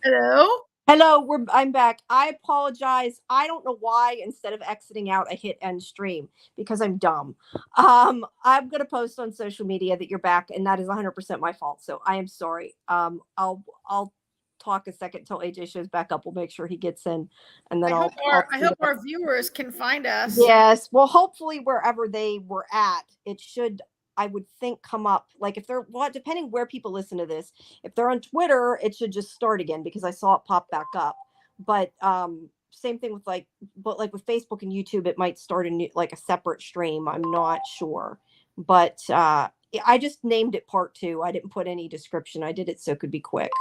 Hello? Hello, I'm back. I apologize. I don't know why instead of exiting out, I hit end stream because I'm dumb. I'm gonna post on social media that you're back, and that is 100% my fault. So I am sorry. I'll talk a second till AJ shows back up. We'll make sure he gets in, and then I'll I tweet hope about. our viewers can find us. Yes. Well, hopefully wherever they were at, it should, I would think, come up. Like if they're what, depending where people listen to this, if they're on Twitter, it should just start again because I saw it pop back up. But same thing with but with Facebook and YouTube, it might start a new, like a separate stream. I'm not sure. But I just named it part two. I didn't put any description. I did it so it could be quick.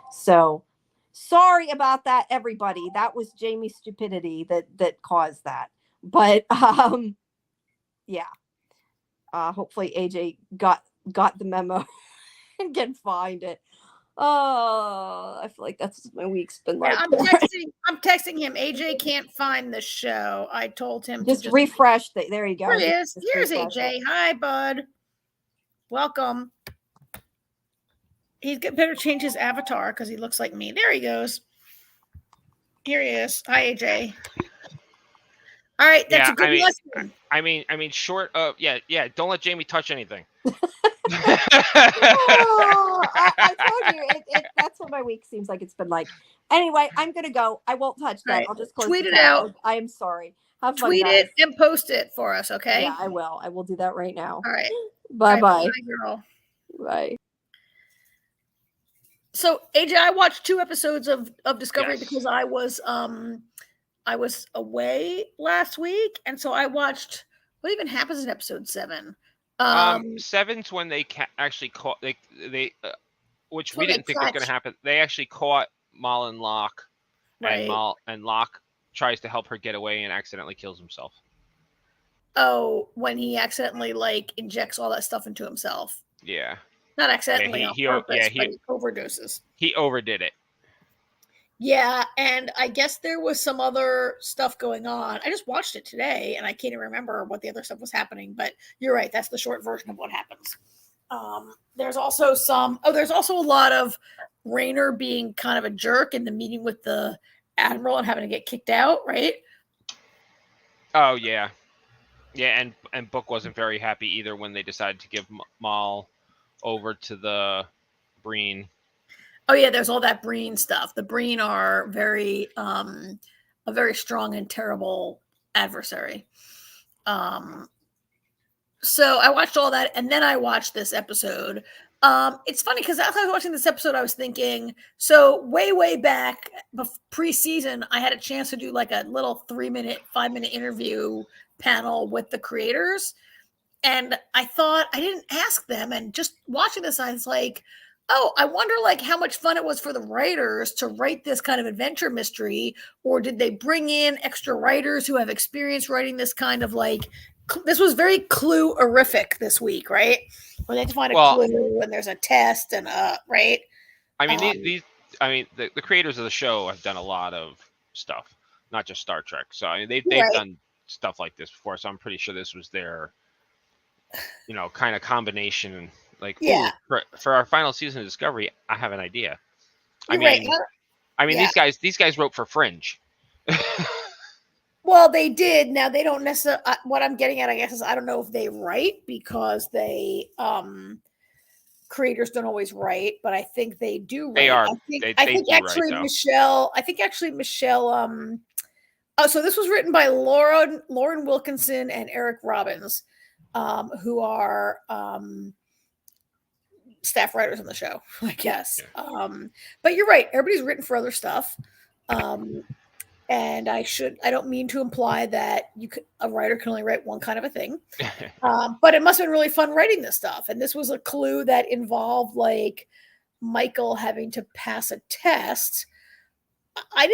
So sorry about that, everybody. That was Jamie's stupidity that caused that. But yeah. Hopefully AJ got the memo and can find it. Oh, I feel like that's what my week's been Yeah, like. I'm texting him. AJ can't find the show. I told him to Just just refresh that. There you go. There he is. Just Here's refresh AJ. it. Hi, bud. Welcome. He's better change his avatar because he looks like me. There he goes. Here he is. Hi, AJ. All right, that's Yeah, a good lesson. I mean, short of yeah. Don't let Jamie touch anything. I told you that's what my week seems like it's been like. Anyway, I'm gonna go. I won't touch that. Right. I'll just close Tweet the it tab. out. I am sorry. Have fun, Tweet guys. it and post it for us, okay? Yeah, I will. I will do that right now. All right. Bye bye. Bye, girl. Bye. So AJ, I watched 2 episodes of Discovery Yes. because I was away last week, and so I watched what even happens in episode 7. 7's when they actually caught they which we didn't think was going to happen. They actually caught Mal and Locke, right. and Locke tries to help her get away and accidentally kills himself. Oh, when he accidentally injects all that stuff into himself. Yeah. Not accidentally on purpose, but he overdoses. He overdid it. Yeah, and I guess there was some other stuff going on. I just watched it today, and I can't even remember what the other stuff was happening. But you're right; that's the short version of what happens. There's also there's also a lot of Rayner being kind of a jerk in the meeting with the admiral and having to get kicked out, right? Oh yeah, yeah, and Book wasn't very happy either when they decided to give Mal over to the Breen. Oh yeah, there's all that Breen stuff. The Breen are a very strong and terrible adversary. So I watched all that, and then I watched this episode. It's funny because as I was watching this episode, I was thinking, so way back pre-season, I had a chance to do like a little 5-minute interview panel with the creators, and I thought I didn't ask them, and just watching this, I was like, oh, I wonder how much fun it was for the writers to write this kind of adventure mystery, or did they bring in extra writers who have experience writing this kind of this was very clue-erific this week, right? Where they have to find a clue and there's a test and right? I mean, the creators of the show have done a lot of stuff, not just Star Trek. So I mean, they've done stuff like this before. So I'm pretty sure this was their, kind of combination. For our final season of Discovery, I have an idea. These guys wrote for Fringe. Well, they did. Now they don't necessarily. What I'm getting at, I guess, is I don't know if they write because they creators don't always write, but I think they do. Write. They are. I think actually Michelle. Oh, so this was written by Lauren Wilkinson and Eric Robbins, who are staff writers on the show, I guess. Yeah. But you're right. Everybody's written for other stuff. And I don't mean to imply that a writer can only write one kind of a thing. But it must have been really fun writing this stuff. And this was a clue that involved Michael having to pass a test. I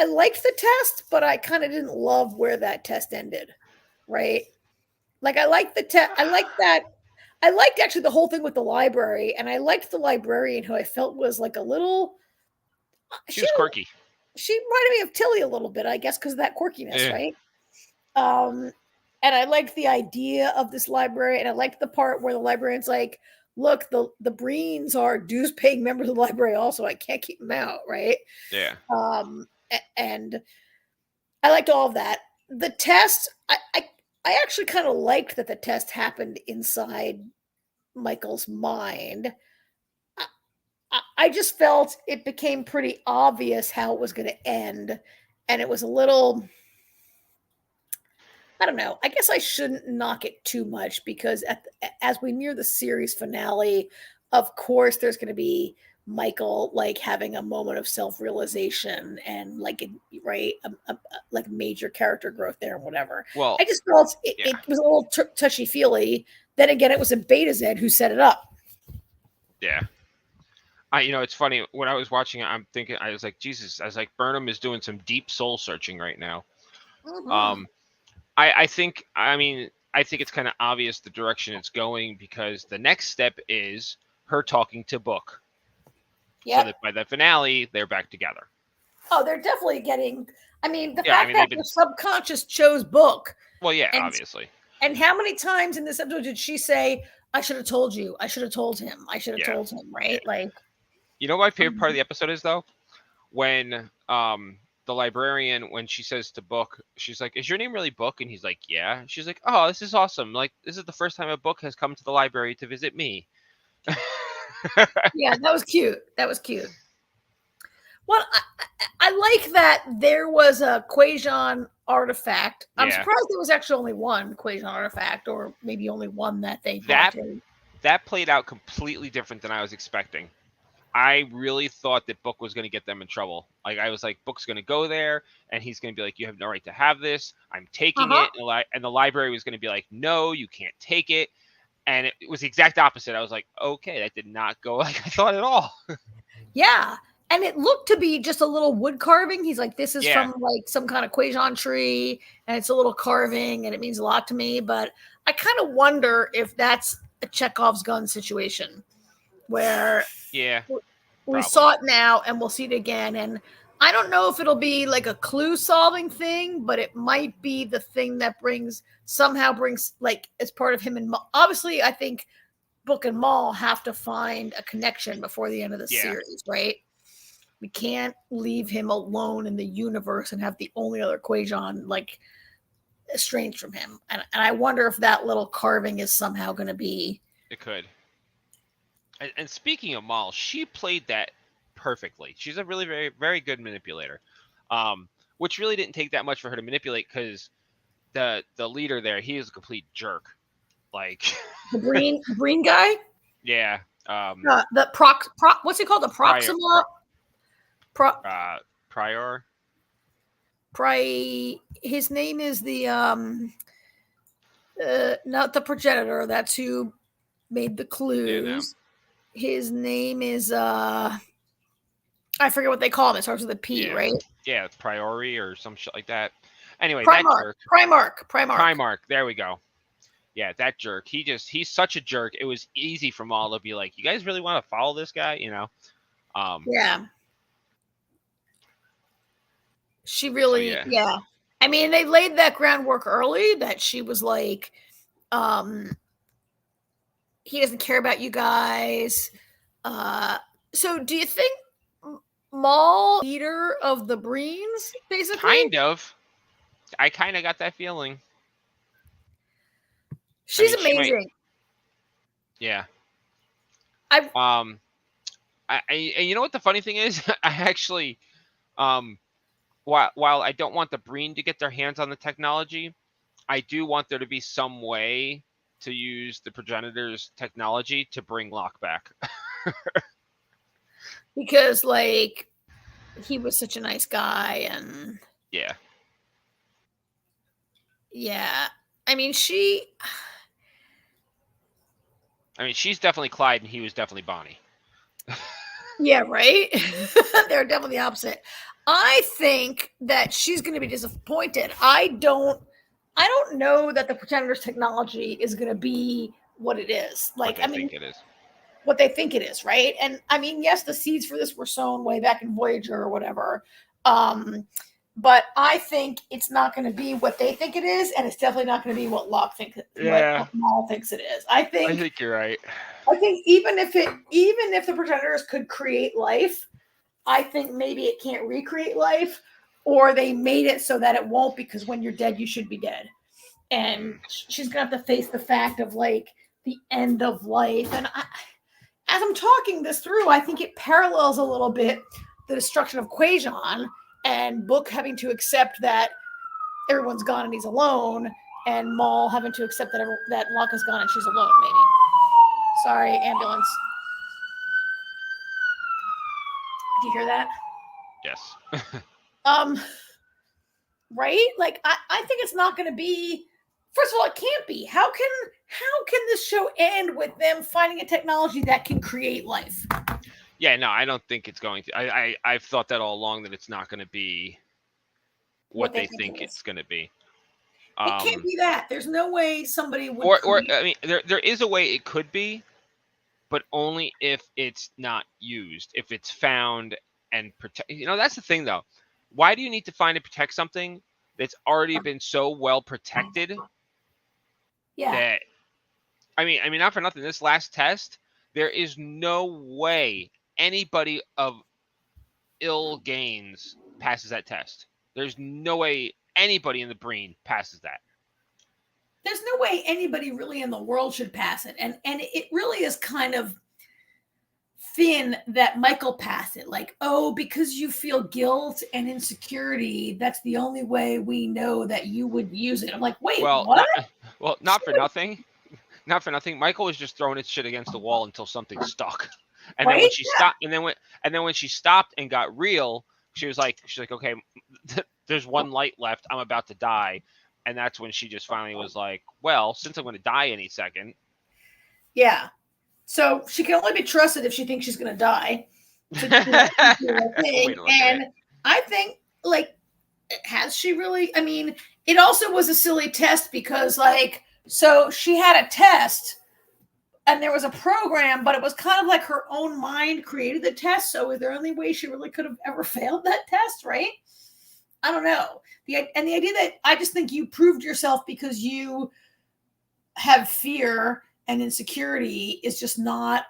liked the test, but I kind of didn't love where that test ended. Right. I liked the test. I liked that. I liked actually the whole thing with the library. And I liked the librarian who I felt was a little. She was quirky. She reminded me of Tilly a little bit, I guess, because of that quirkiness, right? And I liked the idea of this library, and I liked the part where the librarian's like, look, the Breens are dues paying members of the library also. I can't keep them out, right? Yeah. And I liked all of that. The test, I actually kind of liked that the test happened inside Michael's mind. I just felt it became pretty obvious how it was going to end, and it was a little, I don't know. I guess I shouldn't knock it too much because as we near the series finale, of course, there's going to be Michael like having a moment of self-realization and like right, like major character growth there and whatever. Well, I just felt yeah. it was a little touchy feely. Then again, it was a Beta Z who set it up. Yeah. It's funny when I was watching it. I'm thinking, I was like, Jesus. I was like, Burnham is doing some deep soul searching right now. Mm-hmm. I think it's kind of obvious the direction it's going because the next step is her talking to Book. Yep. So that by the finale, they're back together. Oh, they're definitely getting. I mean, the Yeah, fact that the subconscious chose Book. Well, yeah, obviously. And how many times in this episode did she say, "I should have told you. I should have told him. I should have told him." Right? Yeah. Like, you know, my favorite part of the episode is though when the librarian, when she says to Book, she's like, "Is your name really Book?" And he's like, "Yeah." She's like, "Oh, this is awesome. Like, this is the first time a Book has come to the library to visit me." Yeah, that was cute. That was cute. Well, I like that there was a Quajon artifact. I'm surprised there was actually only one Quajon artifact, or maybe only one that they that played out completely different than I was expecting. I really thought that Book was going to get them in trouble. Like, I was like, Book's going to go there, and he's going to be like, "You have no right to have this. I'm taking it." And the library was going to be like, "No, you can't take it." And it was the exact opposite. I was like, okay, that did not go like I thought at all. Yeah. And it looked to be just a little wood carving. He's like, this is from like some kind of Quajon tree, and it's a little carving, and it means a lot to me. But I kind of wonder if that's a Chekhov's gun situation where we saw it now and we'll see it again. And I don't know if it'll be like a clue solving thing, but it might be the thing that somehow brings like as part of him. And obviously, I think Book and Maul have to find a connection before the end of the series, right? We can't leave him alone in the universe and have the only other Quajon like estranged from him. And I wonder if that little carving is somehow going to be. It could. And speaking of Maul, she played that perfectly. She's a really very, very good manipulator, which really didn't take that much for her to manipulate because the leader there, he is a complete jerk. Like the Breen guy. Yeah. The what's he called? The Proxima. Prior. His name is the not the progenitor. That's who made the clues. Yeah, no. His name is I forget what they call him. It starts with a P, right? Yeah, Priori or some shit like that. Anyway, Primarch. There we go. Yeah, that jerk. He's such a jerk. It was easy for Maul to be like, "You guys really want to follow this guy?" You know? Yeah. She really, yeah. I mean, they laid that groundwork early that she was like, he doesn't care about you guys. So do you think Maul leader of the Breens, basically? Kind of. I kind of got that feeling. She's amazing. Yeah. And you know what the funny thing is? I actually, while I don't want the Breen to get their hands on the technology, I do want there to be some way to use the progenitor's technology to bring Locke back. Because, like, he was such a nice guy, and... Yeah. Yeah. I mean, she's definitely Clyde, and he was definitely Bonnie. Yeah, right? They're definitely the opposite. I think that she's going to be disappointed. I don't know that the Pretenders technology is going to be what it is. Like, think it is. What they think it is, right? And I mean, yes, the seeds for this were sown way back in Voyager or whatever. but I think it's not going to be what they think it is, and it's definitely not going to be what Locke thinks. Yeah. What Maul thinks it is. I I think think you're right. even if the Pretenders could create life, I think maybe it can't recreate life, or they made it so that it won't, because when you're dead, you should be dead. And she's gonna have to face the fact of like the end of life. And as I'm talking this through, I think it parallels a little bit the destruction of Quajon and Book having to accept that everyone's gone and he's alone, and Maul having to accept that Locke is gone and she's alone. Maybe. Sorry, ambulance. Do you hear that? Yes. Right? Like I think it's not going to be. First of all, it can't be. How can this show end with them finding a technology that can create life? Yeah, no, I don't think it's going to. I've thought that all along, that it's not going to be what they think it's going to be. It can't be that. There's no way somebody would. Or I mean, there is a way it could be, but only if it's not used. If it's found and protect. That's the thing, though. Why do you need to find and protect something that's already been so well protected? Yeah. That I mean, not for nothing. This last test, there is no way anybody of ill gains passes that test. There's no way anybody in the Breen passes that. There's no way anybody really in the world should pass it. And it really is kind of thin that Michael passed it. Like, oh, because you feel guilt and insecurity, that's the only way we know that you would use it. I'm like, wait, what? Not for nothing. Not for nothing. Michael was just throwing his shit against the wall until something stuck. And then when she stopped, and then when she stopped and got real, she was like, okay, there's one light left. I'm about to die. And that's when she just finally was like, well, since I'm going to die any second. Yeah. So she can only be trusted if she thinks she's going to die. And I think, like, has she really? I mean, it also was a silly test because, like, so she had a test and there was a program, but it was kind of like her own mind created the test. So is there any way she really could have ever failed that test, right? I don't know. The idea that I just think you proved yourself because you have fear and insecurity is just not.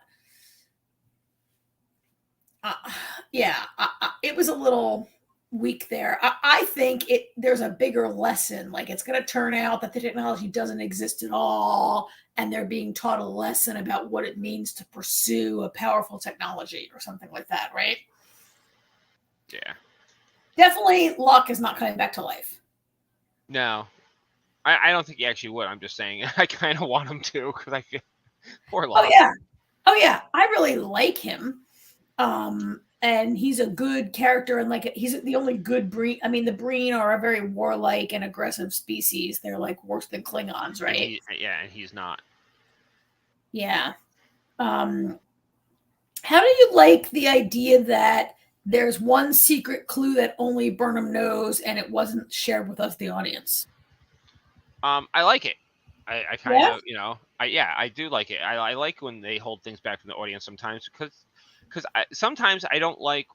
It was a little weak there. I think there's a bigger lesson. Like, it's going to turn out that the technology doesn't exist at all, and they're being taught a lesson about what it means to pursue a powerful technology or something like that, right? Yeah. Definitely, Locke is not coming back to life. No, I don't think he actually would. I'm just saying I kind of want him to, because I feel poor Locke. Oh yeah. I really like him. And he's a good character, and like he's the only good Breen. I mean, the Breen are a very warlike and aggressive species. They're like worse than Klingons, right? And he's not. Yeah. How do you like the idea that there's one secret clue that only Burnham knows, and it wasn't shared with us, the audience? I like it. I kind of, I do like it. I like when they hold things back from the audience sometimes, because sometimes I don't like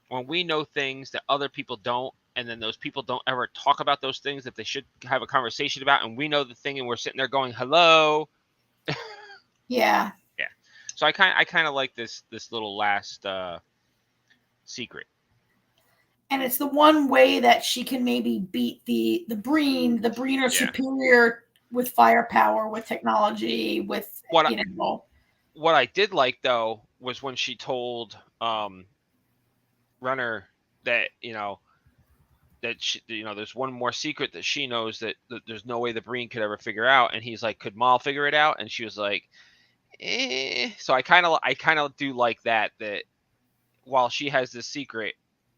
when we know things that other people don't, and then those people don't ever talk about those things that they should have a conversation about, and we know the thing, and we're sitting there going, hello. Yeah. Yeah. So I kind of like this little last secret. And it's the one way that she can maybe beat the Breen. The Breen are superior with firepower, with technology, with What I did like, though, was when she told Runner that that she, there's one more secret that she knows that there's no way the Breen could ever figure out, and he's like, could Maul figure it out? And she was like, eh. So I kind of do like that while she has this secret,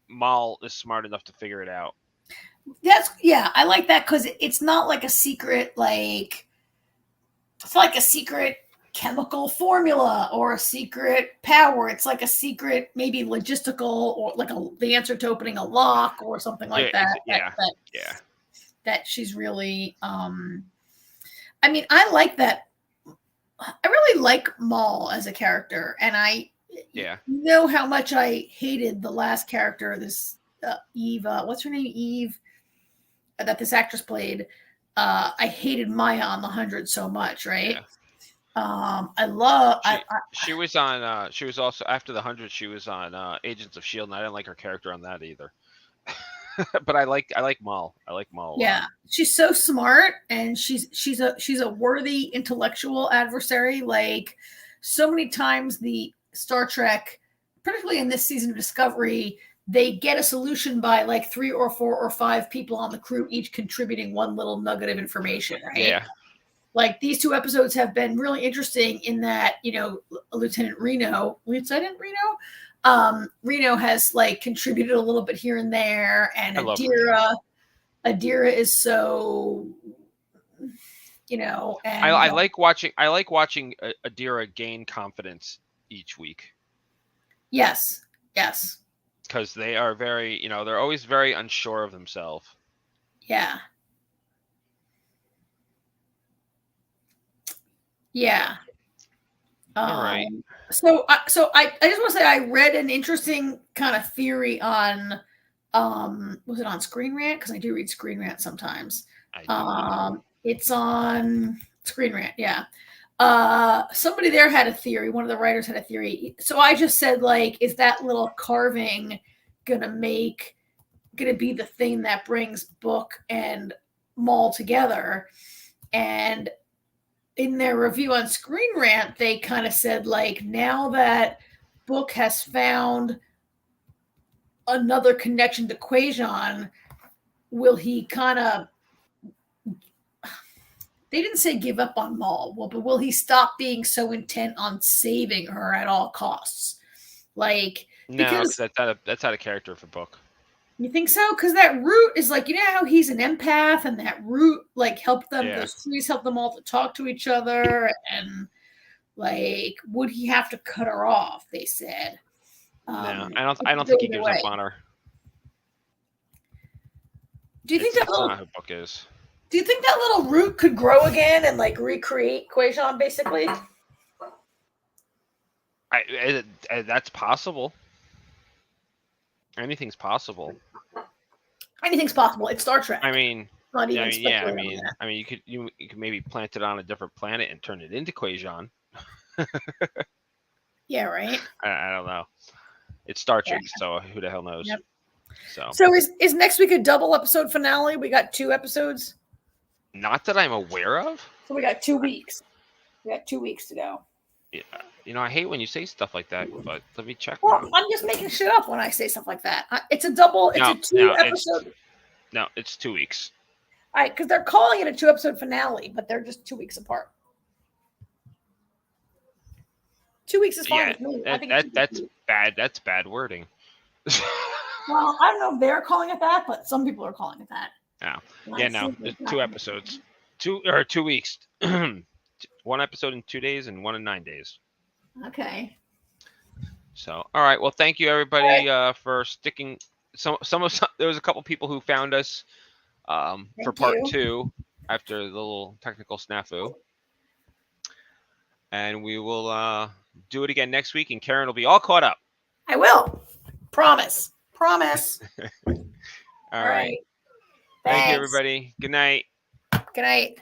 Maul is smart enough to figure it out. I like that, because it's not like a secret, like it's like a secret chemical formula or a secret power. It's like a secret, maybe logistical, or like the answer to opening a lock or something like that. That she's really. I mean, I like that. I really like Maul as a character, and you know how much I hated the last character this Eve. What's her name? Eve. That this actress played. I hated Maya on The 100 so much, right? Yeah. I love. She was on. She was also after The 100. She was on Agents of Shield, and I didn't like her character on that either. But I like Maul. I like Maul. Yeah, she's so smart, and she's a worthy intellectual adversary. Like so many times, the Star Trek, particularly in this season of Discovery, they get a solution by like 3 or 4 or 5 people on the crew each contributing one little nugget of information, right? Yeah. Like these 2 episodes have been really interesting in that, Lieutenant Reno has like contributed a little bit here and there, and Adira is so, and I like watching Adira gain confidence each week. Yes. Because they are very, they're always very unsure of themselves. Yeah. Yeah. All right. So I just want to say I read an interesting kind of theory on, was it on Screen Rant? Because I do read Screen Rant sometimes. It's on Screen Rant, yeah. Somebody there had a theory. One of the writers had a theory. So I just said, like, is that little carving gonna be the thing that brings Book and Maul together? And in their review on Screen Rant, they kind of said, like, now that Book has found another connection to Quajon, will he kind of, they didn't say give up on Maul, but will he stop being so intent on saving her at all costs? Like, no, because that's out of character for Book. You think so? Because that Root is like, how he's an empath, and that Root like helped them. Yeah. Those trees helped them all to talk to each other, and like, would he have to cut her off? They said. No, I don't think he gives up on her. Do you think that little? Not who Book is. Do you think that little Root could grow again and like recreate Quajon, basically? That's possible. Anything's possible. Anything's possible. It's Star Trek. I mean, not even you could maybe plant it on a different planet and turn it into Quajon. Yeah, right. I don't know. It's Star Trek, so who the hell knows? Yep. So is next week a double episode finale? We got 2 episodes. Not that I'm aware of. So we got 2 weeks. We got 2 weeks to go. Yeah. I hate when you say stuff like that, but let me check. Well, I'm just making shit up when I say stuff like that. It's a double. It's a 2 episode. It's 2 weeks. All right, because they're calling it a 2 episode finale, but they're just 2 weeks apart. 2 weeks is fine with me. That's bad. That's bad wording. Well, I don't know if they're calling it that, but some people are calling it that. No. It's 2 episodes. 2 weeks. 1 episode in 2 days and 1 in 9 days. Okay. So, all right. Well, thank you everybody for sticking. There was a couple people who found us for part 2 after the little technical snafu, and we will do it again next week, and Karen will be all caught up. I will. Promise. All right. Thank Thank you, everybody. Good night. Good night.